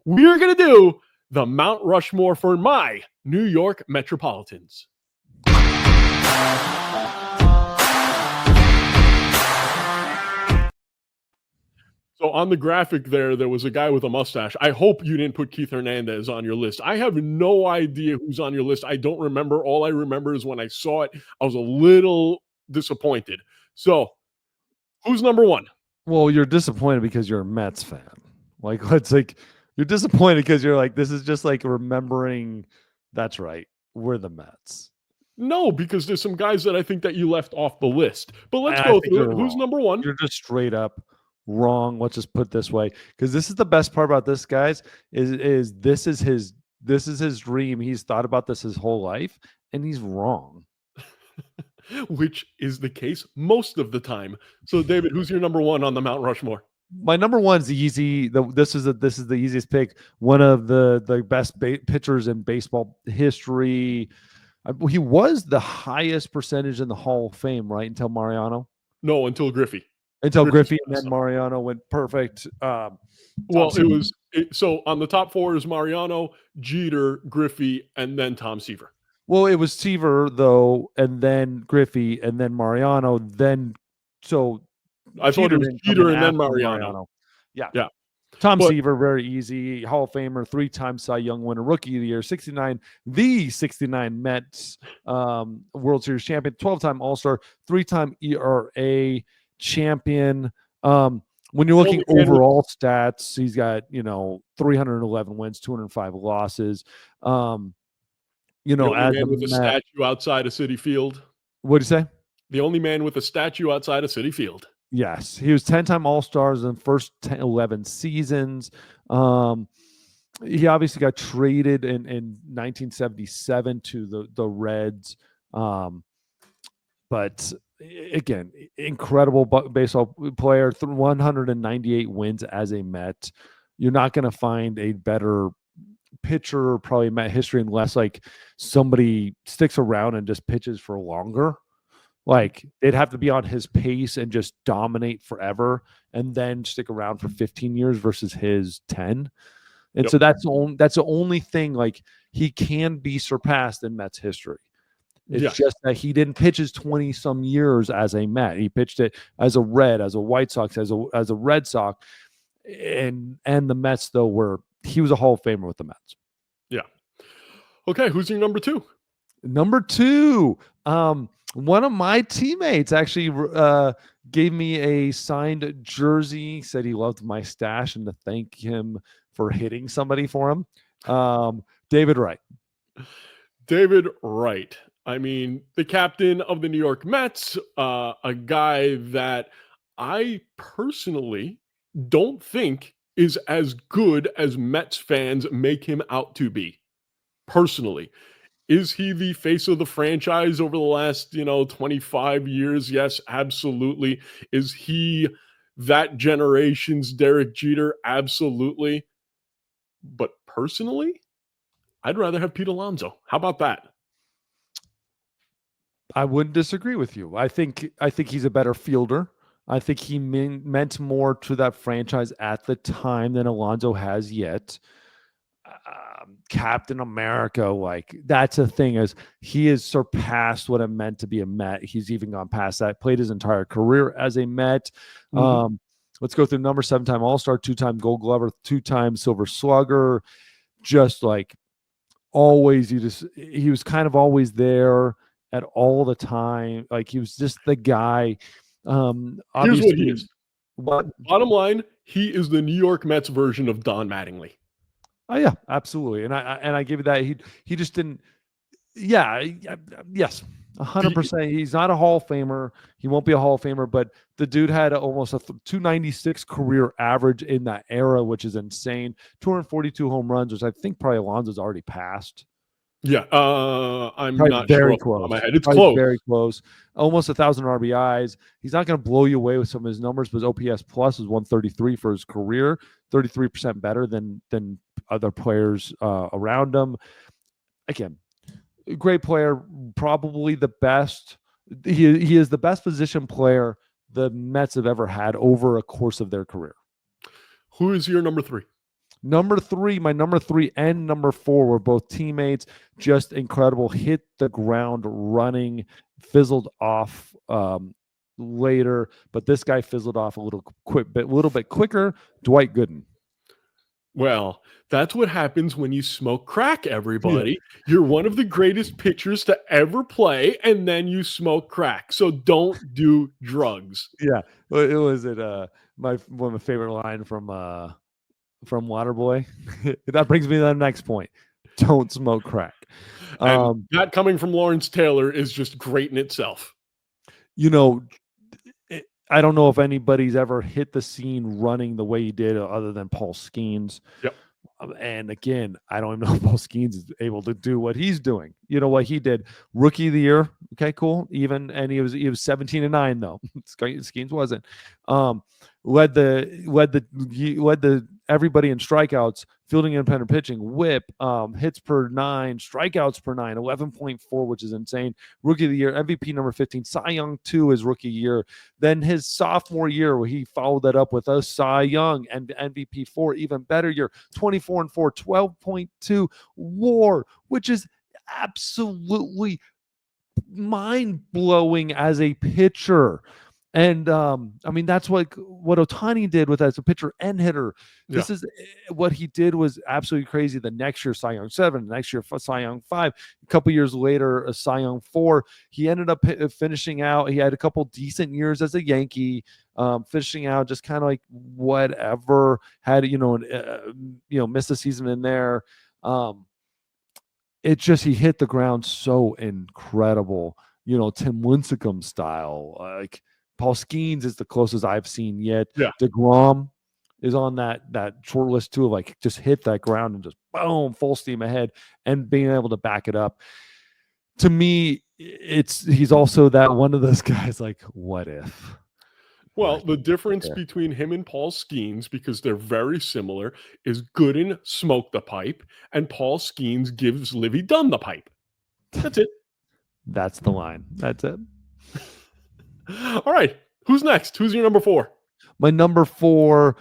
we are going to do the Mount Rushmore for my New York Metropolitans. So on the graphic there was a guy with a mustache. I hope you didn't put Keith Hernandez on your list. I have no idea who's on your list. I don't remember. All I remember is when I saw it, I was a little disappointed. So who's number one? Well, you're disappointed because you're a Mets fan. Like, it's like you're disappointed because you're like, this is just like remembering. That's right. We're the Mets. No, because there's some guys that I think that you left off the list. But let's go through it. Who's number one? You're just straight up wrong. Let's just put it this way, because this is the best part about this, guys. Is this is his dream. He's thought about this his whole life, and he's wrong. Which is the case most of the time. So, David, who's your number one on the Mount Rushmore? My number one's easy. This is the easiest pick. One of the best pitchers in baseball history. He was the highest percentage in the Hall of Fame, right? Until Mariano? No, until Griffey. Until Griffey, and then Mariano went perfect. So on the top four is Mariano, Jeter, Griffey, and then Tom Seaver. Well, it was Seaver, though, and then Griffey, and then Mariano. I thought it was Jeter and then Mariano. Yeah. Tom Seaver, very easy. Hall of Famer, 3-time Cy Young winner, Rookie of the Year, 69 Mets World Series champion, 12-time All-Star, 3-time ERA champion. When you're looking overall stats, he's got 311 wins, 205 losses. The only man with a statue outside of Citi Field. What do you say? The only man with a statue outside of Citi Field. Yes, he was 10-time All-Stars in the first 11 seasons. He obviously got traded in 1977 to the Reds. But again, incredible baseball player, 198 wins as a Met. You're not going to find a better pitcher probably in Met history unless like somebody sticks around and just pitches for longer. Like, they'd have to be on his pace and just dominate forever and then stick around for 15 years versus his 10. And so that's the only thing, like, he can be surpassed in Mets history. It's just that he didn't pitch his 20-some years as a Met. He pitched it as a Red, as a White Sox, as a Red Sox. And the Mets, though, he was a Hall of Famer with the Mets. Yeah. Okay, who's your number two? Number two, one of my teammates actually gave me a signed jersey, said he loved my stash and to thank him for hitting somebody for him. David Wright. David Wright. I mean, the captain of the New York Mets, a guy that I personally don't think is as good as Mets fans make him out to be. Personally. Is he the face of the franchise over the last, 25 years? Yes, absolutely. Is he that generation's Derek Jeter? Absolutely. But personally, I'd rather have Pete Alonso. How about that? I wouldn't disagree with you. I think he's a better fielder. I think he meant more to that franchise at the time than Alonso has yet. Captain America, like, that's a thing, is he has surpassed what it meant to be a Met. He's even gone past that, played his entire career as a Met. Let's go through number 7-time All-Star, 2-time Gold Glover, 2-time Silver Slugger. Just like always, he was kind of always there at all the time. Like, he was just the guy. Here's what he is. Bottom line, he is the New York Mets version of Don Mattingly. Oh yeah, absolutely, and I give you that. He just didn't. Yeah, yes, 100%. He's not a Hall of Famer. He won't be a Hall of Famer, but the dude had almost a 296 career average in that era, which is insane. 242 home runs, which I think probably Alonso's already passed. Yeah, I'm probably not very sure close. My head. It's probably close, very close. Almost 1,000 RBIs. He's not going to blow you away with some of his numbers, but his OPS plus is 133 for his career, 33% better than other players around him. Again, great player, probably the best. He is the best position player the Mets have ever had over a course of their career. Who is your number three? Number three, my number three and number four were both teammates, just incredible. Hit the ground running, fizzled off later, but this guy fizzled off a little bit quicker. Dwight Gooden. Well, that's what happens when you smoke crack, Yeah. everybody. You're one of the greatest pitchers to ever play, and then you smoke crack. So don't do drugs. Yeah. Well, it was my one of my favorite line from Waterboy. That brings me to the next point. Don't smoke crack. And that coming from Lawrence Taylor is just great in itself. You know, I don't know if anybody's ever hit the scene running the way he did other than Paul Skeens. Yep. And again, I don't even know if Paul Skeens is able to do what he's doing. You know what he did? Rookie of the year. Okay, cool. And he was 17-9 though. Skeens wasn't. Led the everybody in strikeouts, fielding independent pitching, whip, hits per 9, strikeouts per 9, 11.4, which is insane. Rookie of the year, MVP number 15, Cy Young 2 his rookie year. Then his sophomore year, where he followed that up with a Cy Young and MVP 4, even better year, 24-4, 12.2 WAR, which is absolutely mind-blowing as a pitcher. And I mean, that's what Ohtani did with as a pitcher and hitter. This is what he did was absolutely crazy. The next year, Cy Young 7, the next year, Cy Young 5, a couple years later, a Cy Young 4. He ended up finishing out. He had a couple decent years as a Yankee, finishing out just kind of like whatever. Had missed a season in there. It just he hit the ground so incredible. Tim Lincecum style, like. Paul Skeens is the closest I've seen yet. Yeah. DeGrom is on that short list too, of like just hit that ground and just boom, full steam ahead, and being able to back it up. To me, he's also that one of those guys like, what if? Well, the difference between him and Paul Skeens, because they're very similar, is Gooden smoked the pipe and Paul Skeens gives Livy Dunn the pipe. That's it. That's the line. That's it. All right. Who's next? Who's your number 4? My number 4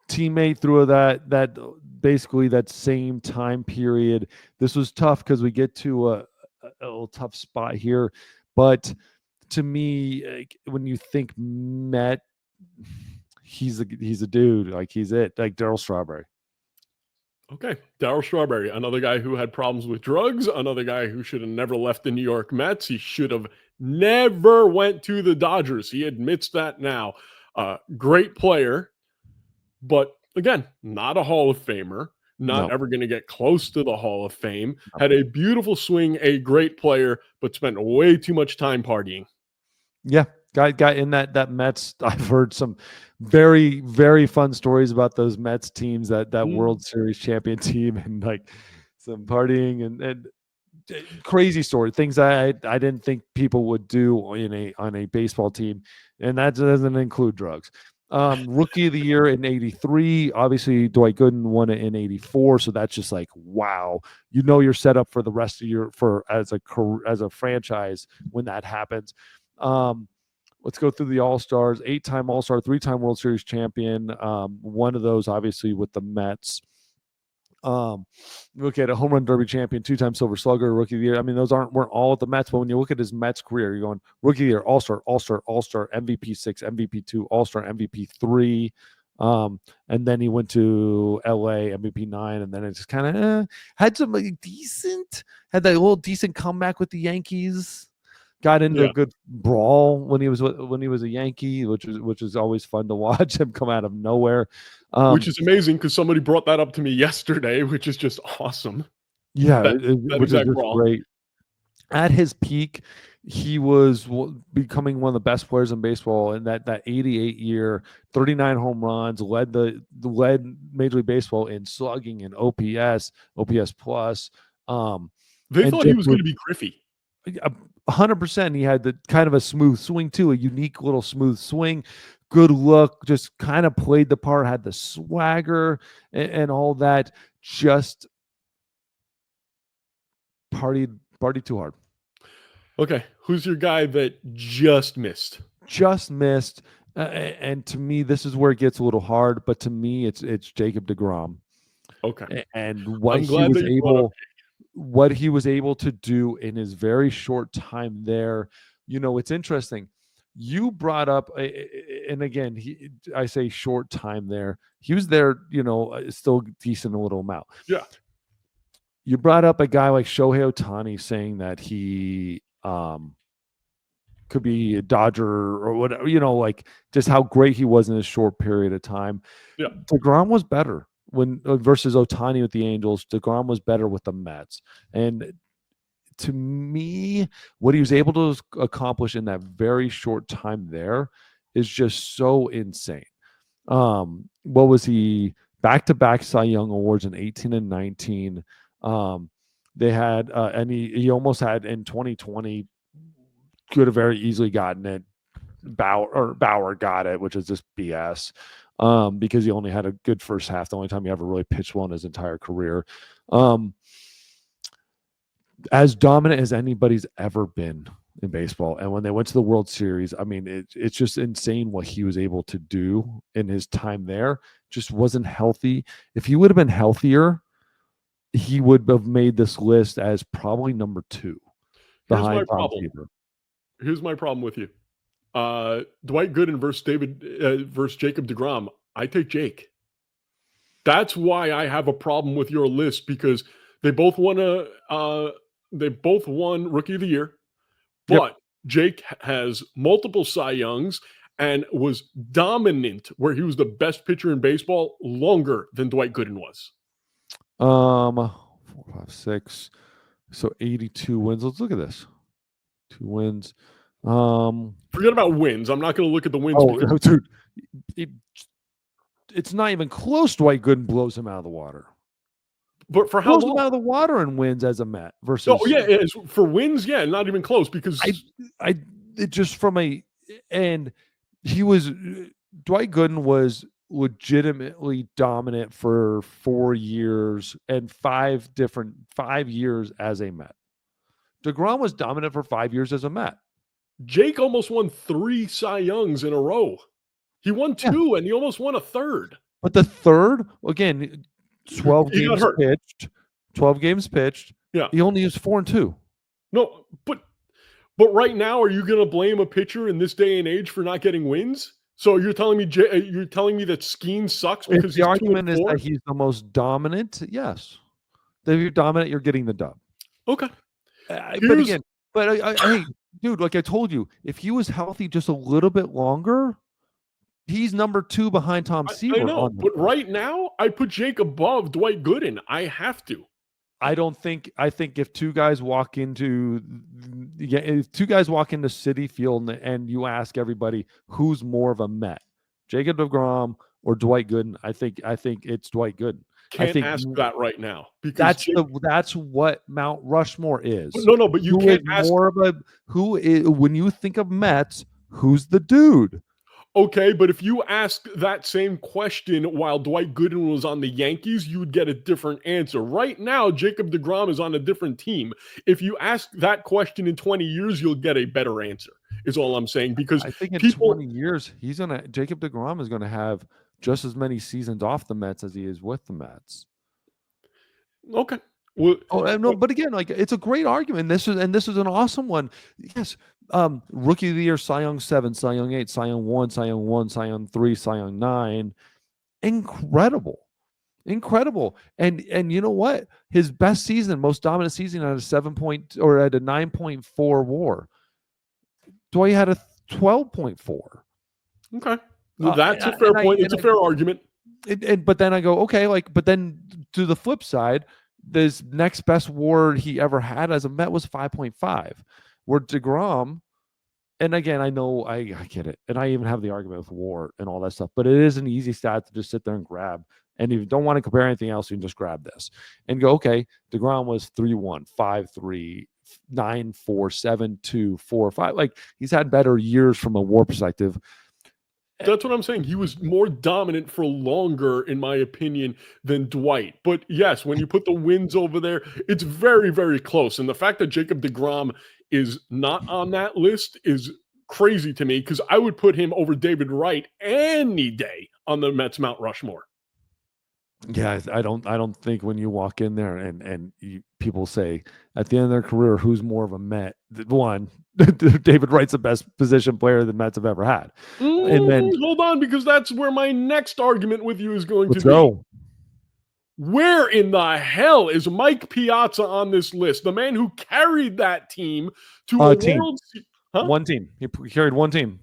teammate through that basically that same time period. This was tough because we get to a little tough spot here. But to me, when you think Met, he's a dude. Like he's it. Like Darryl Strawberry. Okay. Darryl Strawberry, another guy who had problems with drugs, another guy who should have never left the New York Mets. He should have never went to the Dodgers. He admits that now. Great player, but again, not a Hall of Famer, not ever going to get close to the Hall of Fame. Had a beautiful swing, a great player, but spent way too much time partying. Yeah. Got in that Mets. I've heard some very, very fun stories about those Mets teams, that World Series champion team, and like some partying and crazy story, things I didn't think people would do on a baseball team, and that doesn't include drugs. Rookie of the year in '83, obviously Dwight Gooden won it in '84, so that's just like wow, you're set up for the rest of your as a franchise when that happens. Let's go through the All-Stars. 8-time All-Star, 3-time World Series champion. One of those, obviously, with the Mets. Look at a home run derby champion, 2-time Silver Slugger, Rookie of the Year. I mean, those weren't all at the Mets, but when you look at his Mets career, you're going Rookie of the Year, All-Star, All-Star, All-Star, MVP 6, MVP 2, All-Star, MVP 3. And then he went to LA, MVP 9, and then it just kind of had some had that little decent comeback with the Yankees. Got into a good brawl when he was a Yankee, which is always fun to watch him come out of nowhere. Which is amazing because somebody brought that up to me yesterday, which is just awesome. Yeah, which is just great. At his peak, he was becoming one of the best players in baseball in that 88 year, 39 home runs, led Major League Baseball in slugging and OPS plus. They thought he was going to be Griffey. 100%. He had the kind of a smooth swing too, a unique little smooth swing, good look, just kind of played the part, had the swagger and all that. Just partied too hard. Okay, who's your guy that just missed? And to me, this is where it gets a little hard. But to me, it's Jacob deGrom. Okay. And I'm glad that you brought up. what he was able to do in his very short time there. It's interesting. You brought up, and again, I say short time there. He was there, still decent a little amount. Yeah. You brought up a guy like Shohei Ohtani saying that he could be a Dodger or whatever, like just how great he was in a short period of time. Yeah. DeGrom was better when versus Ohtani with the Angels. DeGrom was better with the Mets. And to me, what he was able to accomplish in that very short time there is just so insane. What was he? Back-to-back Cy Young awards in 18 and 19. They had, and he almost had in 2020. Could have very easily gotten it. Bauer got it, which is just BS. Because he only had a good first half. The only time he ever really pitched well in his entire career. As dominant as anybody's ever been in baseball. And when they went to the World Series, I mean, it's just insane what he was able to do in his time there. Just wasn't healthy. If he would have been healthier, he would have made this list as probably number 2 behind Tom Seaver. Here's my problem with you. Dwight Gooden versus Jacob deGrom. I take Jake. That's why I have a problem with your list, because they both won Rookie of the Year, but Jake has multiple Cy Youngs and was dominant, where he was the best pitcher in baseball longer than Dwight Gooden was. 4, 5, 6. So 82 wins. Let's look at this. 2 wins. Forget about wins. I'm not going to look at the wins. Oh, dude, it's not even close. Dwight Gooden blows him out of the water. But for how long? Blows him out of the water and wins as a Met versus. Oh yeah, for wins, yeah, not even close, because it just from and Dwight Gooden was legitimately dominant for 4 years and 5 years as a Met. DeGrom was dominant for 5 years as a Met. Jake almost won 3 Cy Youngs in a row. He won 2, and he almost won a third. But the third, again, 12 games pitched. 12 games pitched. Yeah. He only used 4 and 2. No, but right now, are you going to blame a pitcher in this day and age for not getting wins? So you're telling me that Skeen sucks because the argument is that he's the most dominant? Yes. If you're dominant, you're getting the dub. Okay. But again, hey, dude, like I told you, if he was healthy just a little bit longer, he's number 2 behind Tom Seaver. I know, but right now, I put Jake above Dwight Gooden. I have to. I think if 2 guys walk into Citi Field and you ask everybody who's more of a Met, Jacob deGrom or Dwight Gooden, I think it's Dwight Gooden. Can't ask that right now, because that's what Mount Rushmore is. No, but you can't ask more of when you think of Mets, who's the dude? Okay, but if you ask that same question while Dwight Gooden was on the Yankees, you would get a different answer. Right now, Jacob deGrom is on a different team. If you ask that question in 20 years, you'll get a better answer, is all I'm saying. Because I think in 20 years, Jacob deGrom is going to have just as many seasons off the Mets as he is with the Mets. Okay. Well, but again, like, it's a great argument. This is an awesome one. Yes. Rookie of the Year, Cy Young 7, Cy Young 8, Cy Young 1, Cy Young 1, Cy Young 3, Cy Young 9. Incredible. And you know what? His best season, most dominant season, at a 9.4 WAR. Dwight had a 12.4. Okay. Well, that's a fair point. It's a fair argument. But then I go, okay, but then to the flip side, this next best WAR he ever had as a Met was 5.5. Where deGrom, and again, I know I get it, and I even have the argument with WAR and all that stuff, but it is an easy stat to just sit there and grab. And if you don't want to compare anything else, you can just grab this and go, okay, deGrom was 3.1, 5.3, 9.4, 7.2, 4.5. Like, he's had better years from a WAR perspective. That's what I'm saying. He was more dominant for longer, in my opinion, than Dwight. But yes, when you put the wins over there, it's very, very close. And the fact that Jacob deGrom is not on that list is crazy to me, because I would put him over David Wright any day on the Mets Mount Rushmore. Yeah, I don't think when you walk in there and people say at the end of their career who's more of a Met. One, David Wright's the best position player the Mets have ever had, and then Hold on, because that's where my next argument with you is going to let's be. go. Where in the hell is Mike Piazza on this list? The man who carried that team to a Team, Huh? one team. He carried one team.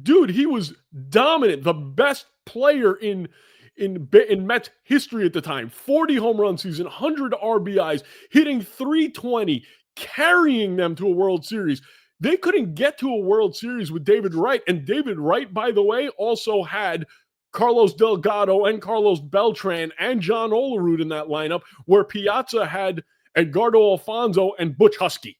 Dude, he was dominant, the best player in Mets history at the time. 40 home run season, 100 RBIs, hitting 320, carrying them to a World Series. They couldn't get to a World Series with David Wright. And David Wright, by the way, also had Carlos Delgado and Carlos Beltran and John Olerud in that lineup, where Piazza had Edgardo Alfonso and Butch Husky.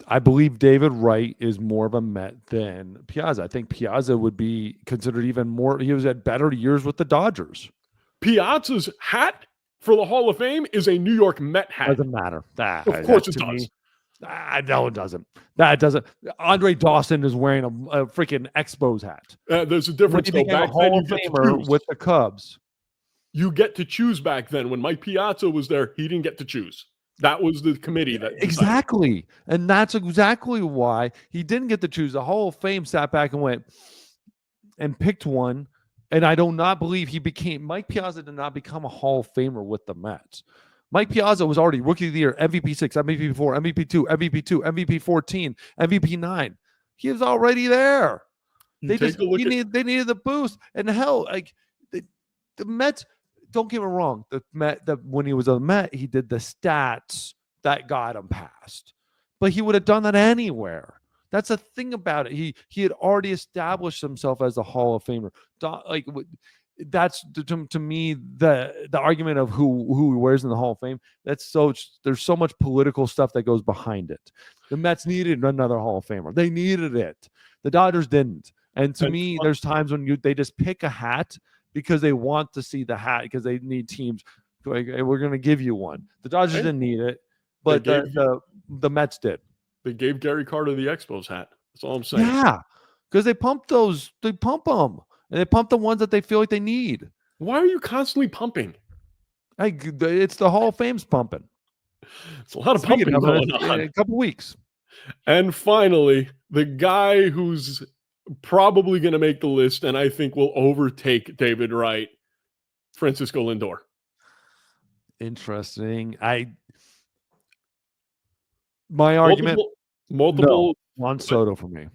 I believe David Wright is more of a Met than Piazza. I think Piazza would be considered even more. He was at better years with the Dodgers. Piazza's hat for the Hall of Fame is a New York Met hat. Doesn't matter. Of course it does. No, it doesn't. That doesn't. Andre Dawson is wearing a freaking Expos hat. There's a difference. When you became a Hall of Famer with the Cubs. You get to choose back then. When Mike Piazza was there, he didn't get to choose. That was the committee that decided. Exactly. And that's exactly why he didn't get to choose. The Hall of Fame sat back and went and picked one. And I do not believe Mike Piazza did not become a Hall of Famer with the Mets. Mike Piazza was already Rookie of the Year, MVP 6, MVP 4, MVP 2, MVP 2, MVP 14, MVP 9. He was already there. They needed the boost. And hell, like the Mets, don't get me wrong, when he was a Met, he did the stats that got him past. But he would have done that anywhere. That's the thing about it. He had already established himself as a Hall of Famer. That's to me the argument of who he wears in the Hall of Fame. There's so much political stuff that goes behind it. The Mets needed another Hall of Famer. They needed it. The Dodgers didn't. And to me, there's times when they just pick a hat because they want to see the hat because they need teams. Like, hey, we're going to give you one. The Dodgers didn't need it, but the Mets did. They gave Gary Carter the Expos hat. That's all I'm saying. Yeah, because they pump those. They pump them. And they pump the ones that they feel like they need. Why are you constantly pumping? It's the Hall of Fame's pumping. It's a lot of pumping going on. In a couple weeks. And finally, the guy who's probably going to make the list and I think will overtake David Wright, Francisco Lindor. Interesting. My argument. Multiple. Juan Soto for me.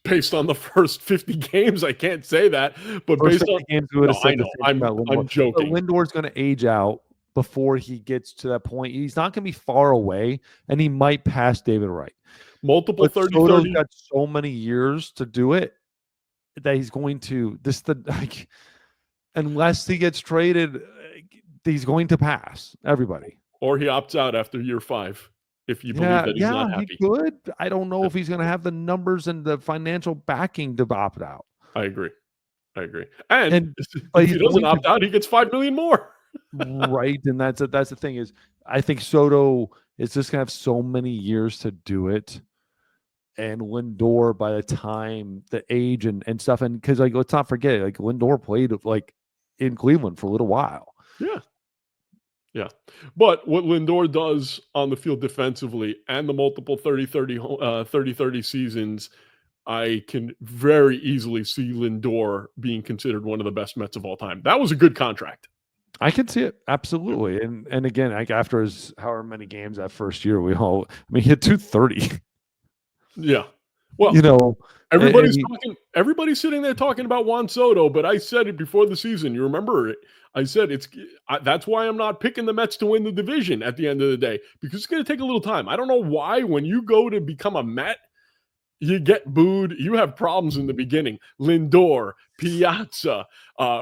Based on the first 50 games, I can't say that. But first based on games, we would have said I'm joking. But Lindor's going to age out before he gets to that point. He's not going to be far away, and he might pass David Wright. Multiple 30. Soto's got so many years to do it that he's going to unless he gets traded, he's going to pass everybody. Or he opts out after year 5. If you believe that he's not happy. He could. I don't know if he's going to have the numbers and the financial backing to opt out. I agree. And if he doesn't opt out, he gets $5 million more. Right. And that's the thing is, I think Soto is just going to have so many years to do it. And Lindor, by the time the age and stuff, and because let's not forget, Lindor played in Cleveland for a little while. Yeah. But what Lindor does on the field defensively and the multiple 30-30 seasons, I can very easily see Lindor being considered one of the best Mets of all time. That was a good contract. I can see it. Absolutely. And again, after his however many games that first year, he hit 230. Yeah. Well, everybody's sitting there talking about Juan Soto, but I said it before the season. You remember it? I said that's why I'm not picking the Mets to win the division at the end of the day, because it's going to take a little time. I don't know why when you go to become a Met, you get booed. You have problems in the beginning. Lindor, Piazza,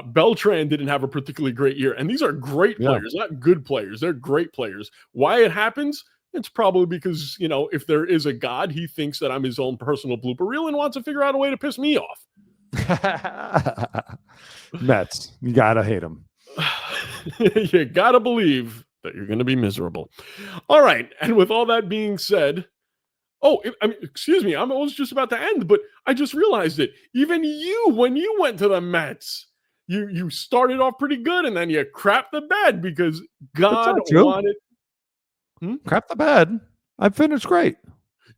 Beltran didn't have a particularly great year. And these are great players, not good players. They're great players. Why it happens? It's probably because, if there is a God, he thinks that I'm his own personal blooper reel and wants to figure out a way to piss me off. Mets, you got to hate them. You got to believe that you're going to be miserable. All right. And with all that being said, Oh, I mean, excuse me. I was just about to end, but I just realized it. Even you, when you went to the Mets, you started off pretty good, and then you crapped the bed because That's God not true. wanted. Hmm? Crap the bed. I finished great.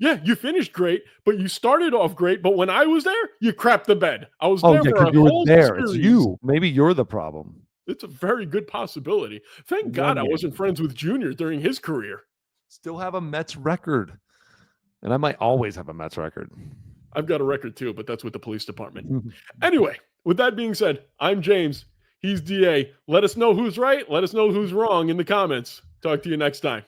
Yeah, you finished great, but you started off great. But when I was there, you crapped the bed. I was Oh there yeah, for because a you were whole there. It's series. you. Maybe you're the problem. It's a very good possibility. Thank God One I wasn't game. friends with Junior during his career. Still have a Mets record. And I might always have a Mets record. I've got a record too, but that's with the police department. Anyway, with that being said, I'm James. He's DA. Let us know who's right. Let us know who's wrong in the comments. Talk to you next time.